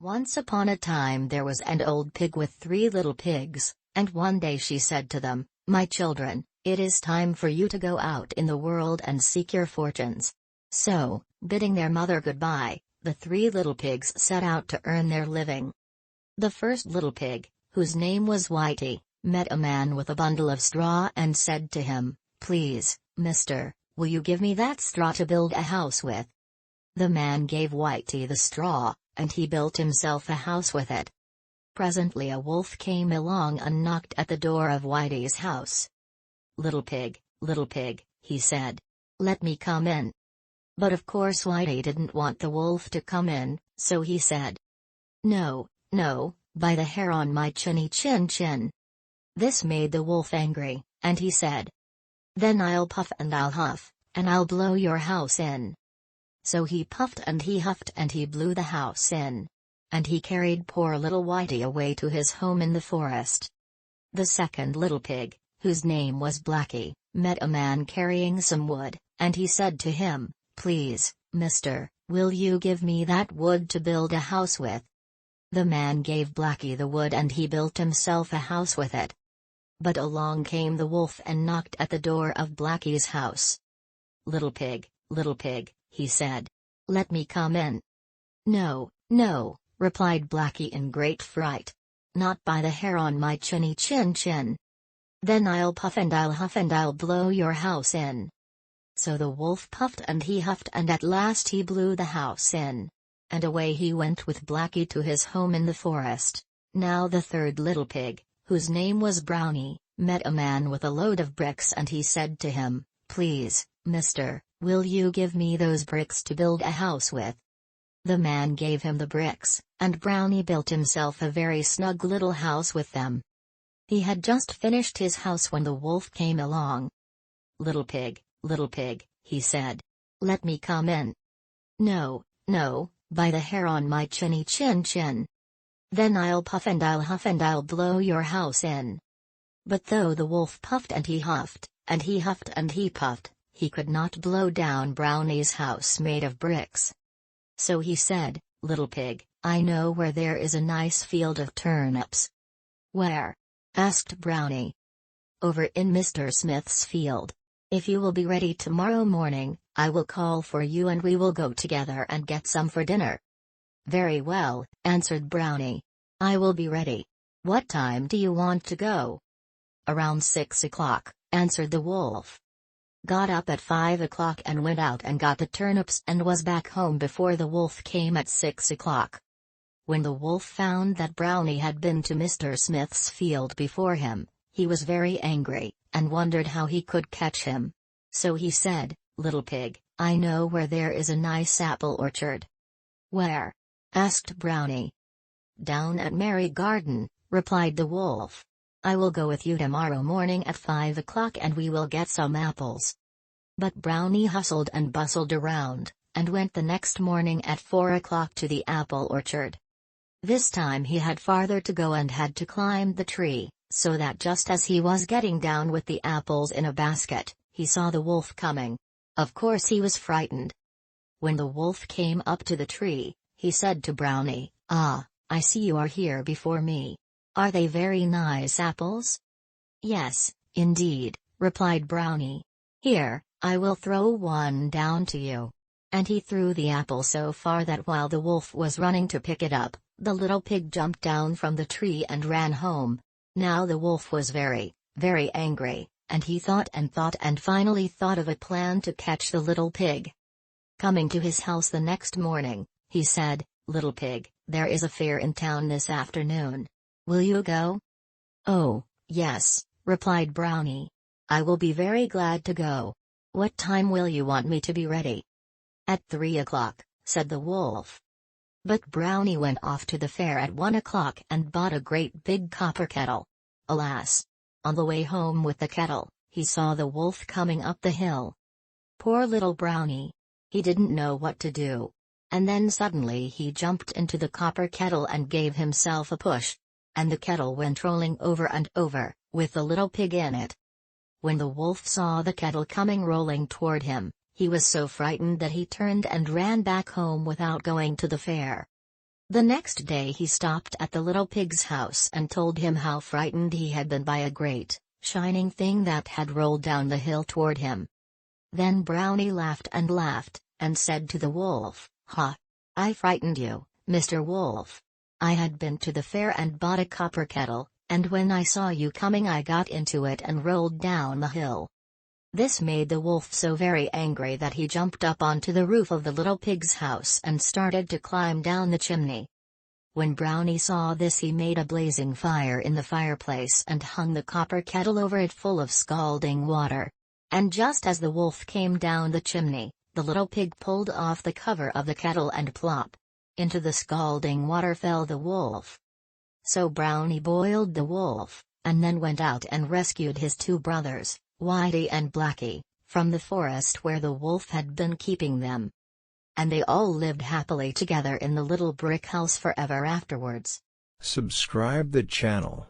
Once upon a time there was an old pig with 3 little pigs, and one day she said to them, "My children, it is time for you to go out in the world and seek your fortunes." So, bidding their mother goodbye, the 3 little pigs set out to earn their living. The first little pig, whose name was Whitey, met a man with a bundle of straw and said to him, "Please, mister, will you give me that straw to build a house with?" The man gave Whitey the straw, and he built himself a house with it. Presently a wolf came along and knocked at the door of Whitey's house. Little pig, he said. "Let me come in." But of course Whitey didn't want the wolf to come in, so he said, "No, no, by the hair on my chinny chin. This made the wolf angry, and he said, "Then I'll puff and I'll huff, and I'll blow your house in." So he puffed and he huffed and he blew the house in. And he carried poor little Whitey away to his home in the forest. The second little pig, whose name was Blackie, met a man carrying some wood, and he said to him, "Please, mister, will you give me that wood to build a house with?" The man gave Blackie the wood and he built himself a house with it. But along came the wolf and knocked at the door of Blackie's house. Little pig, he said. "Let me come in." "No, no," replied Blackie in great fright. "Not by the hair on my chinny chin. Then I'll puff and I'll huff and I'll blow your house in." So the wolf puffed and he huffed and at last he blew the house in. And away he went with Blackie to his home in the forest. Now the third little pig, whose name was Brownie, met a man with a load of bricks and he said to him, "Please, mister, will you give me those bricks to build a house with?" The man gave him the bricks, and Brownie built himself a very snug little house with them. He had just finished his house when the wolf came along. Little pig, he said. "Let me come in." "No, no, by the hair on my chinny chin. Then I'll puff and I'll huff and I'll blow your house in." But though the wolf puffed and he huffed, and he huffed and he puffed, he could not blow down Brownie's house made of bricks. So he said, "Little pig, I know where there is a nice field of turnips." "Where?" asked Brownie. "Over in Mr. Smith's field. If you will be ready tomorrow morning, I will call for you and we will go together and get some for dinner." "Very well," answered Brownie. "I will be ready. What time do you want to go?" "Around 6 o'clock," answered the wolf. Got up at 5 o'clock and went out and got the turnips and was back home before the wolf came at 6 o'clock. When the wolf found that Brownie had been to Mr. Smith's field before him, he was very angry, and wondered how he could catch him. So he said, "Little pig, I know where there is a nice apple orchard." "Where?" asked Brownie. "Down at Merry Garden," replied the wolf. "I will go with you tomorrow morning at 5 o'clock and we will get some apples." But Brownie hustled and bustled around, and went the next morning at 4 o'clock to the apple orchard. This time he had farther to go and had to climb the tree, so that just as he was getting down with the apples in a basket, he saw the wolf coming. Of course he was frightened. When the wolf came up to the tree, he said to Brownie, "Ah, I see you are here before me. Are they very nice apples?" "Yes, indeed," replied Brownie. "Here, I will throw one down to you." And he threw the apple so far that while the wolf was running to pick it up, the little pig jumped down from the tree and ran home. Now the wolf was very, very angry, and he thought and finally thought of a plan to catch the little pig. Coming to his house the next morning, he said, "Little pig, there is a fair in town this afternoon. Will you go?" "Oh, yes," replied Brownie. "I will be very glad to go. What time will you want me to be ready?" "At 3 o'clock," said the wolf. But Brownie went off to the fair at 1 o'clock and bought a great big copper kettle. Alas! On the way home with the kettle, he saw the wolf coming up the hill. Poor little Brownie! He didn't know what to do. And then suddenly he jumped into the copper kettle and gave himself a push. And the kettle went rolling over and over, with the little pig in it. When the wolf saw the kettle coming rolling toward him, he was so frightened that he turned and ran back home without going to the fair. The next day he stopped at the little pig's house and told him how frightened he had been by a great, shining thing that had rolled down the hill toward him. Then Brownie laughed, and said to the wolf, "Ha! I frightened you, Mr. Wolf. I had been to the fair and bought a copper kettle, and when I saw you coming I got into it and rolled down the hill." This made the wolf so very angry that he jumped up onto the roof of the little pig's house and started to climb down the chimney. When Brownie saw this, he made a blazing fire in the fireplace and hung the copper kettle over it full of scalding water. And just as the wolf came down the chimney, the little pig pulled off the cover of the kettle and plop! Into the scalding water fell the wolf. So Brownie boiled the wolf, and then went out and rescued his two brothers, Whitey and Blackie, from the forest where the wolf had been keeping them. And they all lived happily together in the little brick house forever afterwards. Subscribe the channel.